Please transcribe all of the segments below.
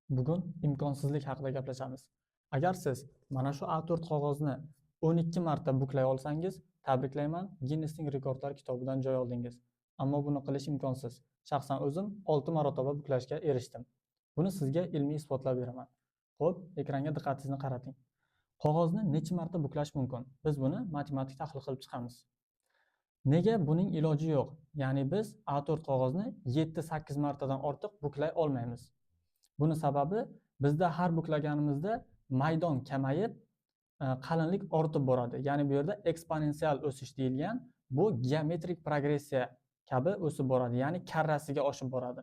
Bugun imkonsizlik haqida gaplashamiz. Agar siz mana shu A4 qog'ozni 12 marta buklay olsangiz, tabriklayman, Ginnesning rekordlar kitobidan joy oldingiz. Ammo buni qilish imkonsiz. Shaxsan o'zim 6 marotaba buklashga erishdim. Buni sizga ilmiy isbotlab beraman. Xo'p, ekranga diqqatingizni qarating. Qog'ozni necha marta buklash mumkin? Biz buni matematik tahlil qilib chiqamiz. Nega buning iloji yo'q? Ya'ni biz A4 qog'ozni 7-8 martadan ortiq buklay olmaymiz. Buni sababi bizda har buklaganimizda maydon kamayib, qalinlik ortib boradi. Ya'ni bu yerda eksponensial o'sish deyilgan, bu geometrik progressiya kabi o'sib boradi, ya'ni karrasiga oshib boradi.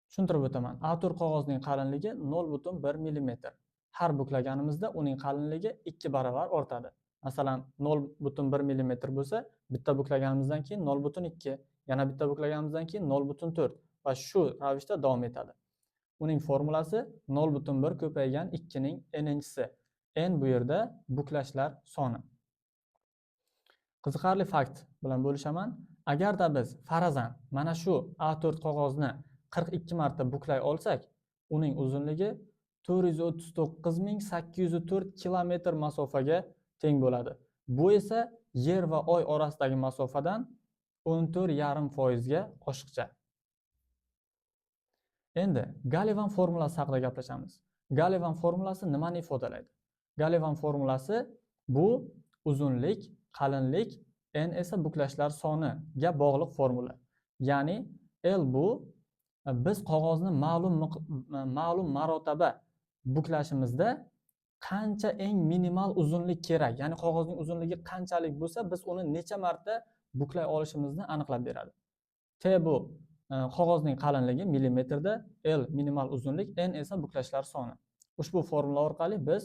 Tushuntirib o'taman. A4 qog'ozning qalinligi 0,1 mm. Har buklaganimizda uning qalinligi 2 baravar ortadi. Masalan, 0,1 mm bo'lsa, bitta buklaganimizdan keyin 0,2, yana bitta buklaganimizdan keyin 0,4 va shu ravishda davom etadi. Uning formulasi 0,1 ko'paygan 2 ning n'inchisi. N bu yerda buklashlar soni. Qiziqarli fakt bilan bo'lishaman. Agarda biz farazan mana shu A4 qog'ozni 42 marta buklay olsak, uning uzunligi 439.804 kilometr masofaga teng bo'ladi. Bu esa Yer va Oy orasidagi masofadan 14,5% ga oshiqcha. Endi Gallivan formulasi haqida gaplashamiz. Gallivan formulasi nimani ifodalaydi? Gallivan formulasi bu uzunlik, qalinlik, n esa buklashlar soniga bog'liq formula. Ya'ni L bu biz qog'ozni ma'lum marotaba buklashimizda qancha eng minimal uzunlik kerak, ya'ni qog'ozning uzunligi qanchalik bo'lsa, biz uni necha marta buklay olishimizni aniqlab beradi. T bu qog'ozning qalinligi millimetrda, L minimal uzunlik, n esa buklashlar soni. Ushbu formula orqali biz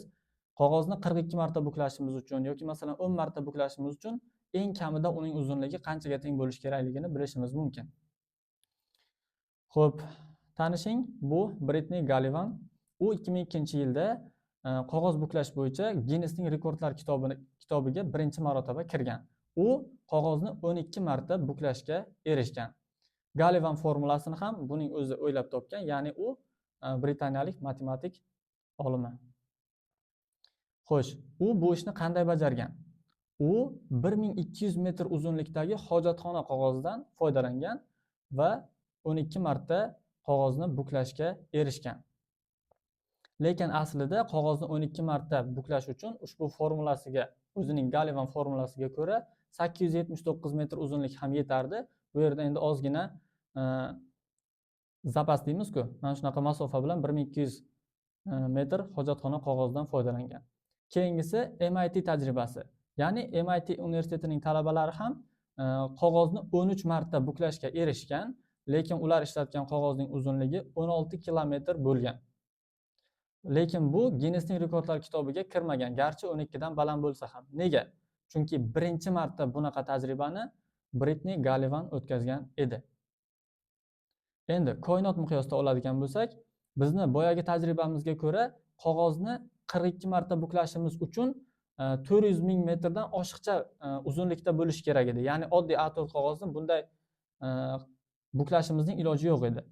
qog'ozni 42 marta buklashimiz uchun yoki masalan 10 marta buklashimiz uchun eng kamida uning uzunligi qanchaga teng bo'lishi kerakligini bilishimiz mumkin. Xo'p, tanishing, bu Brittney Gallivan. U 2002-yilda qog'oz buklash bo'yicha Ginnesning rekordlar kitobiga birinchi marotaba kirgan. U qog'ozni 12 marta buklashga erishgan. Gallivan formulasini ham buning o'zi o'ylab topgan, ya'ni u britaniyalik matematik olimi. Xo'sh, u bu ishni qanday bajargan? U 1200 metr uzunlikdagi hojatxona qog'ozidan foydalangan va 12 marta qog'ozni buklashga erishgan. Lekin aslida qog'ozni 12 marta buklash uchun ushbu formulasiga, o'zining Gallivan formulasiga ko'ra 879 metr uzunlik ham yetardi. Bu yerda endi ozgina zapas deymiz-ku, mana shunaqa masofa bilan 1200 metr hojatxona qog'ozdan foydalangan. Keyingisi MIT tajribasi. Ya'ni MIT universitetining talabalari ham qog'ozni 13 marta buklashga erishgan, lekin ular ishlatgan qog'ozning uzunligi 16 kilometr bo'lgan. Lekin bu Ginnesning rekordlar kitobiga kirmagan, garchi 12 dan baland bo'lsa ham. Nega? Chunki birinchi marta bunaqa tajribani Brittney Gallivan o'tkazgan edi. Endi koinot miqyosida oladigan bo'lsak, bizni boyagi tajribamizga ko'ra qog'ozni 42 marta buklashimiz uchun 400 ming metrdan oshiqcha uzunlikda bo'lishi kerak edi. Ya'ni oddiy A4 qog'ozni bunday buklashimizning iloji yo'q edi.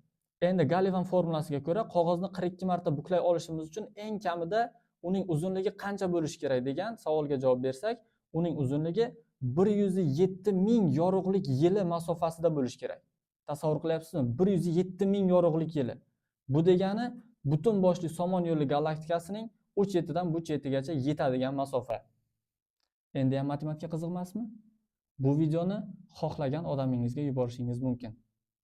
Endi Gallivan formulasiga ko'ra qog'ozni 42 marta buklay olishimiz uchun eng kamida uning uzunligi qancha bo'lishi kerak degan savolga javob bersak, uning uzunligi 107 ming yorug'lik yili masofasida bo'lishi kerak. Tasavvur qilyapsizmi? 107 ming yorug'lik yili. Bu degani butun boshli Somon yo'li galaktikasining u chetidan bu chetigacha yetadigan masofa. Endi ham matematika qiziqmasmi? Bu videoni xohlagan odamingizga yuborishingiz mumkin.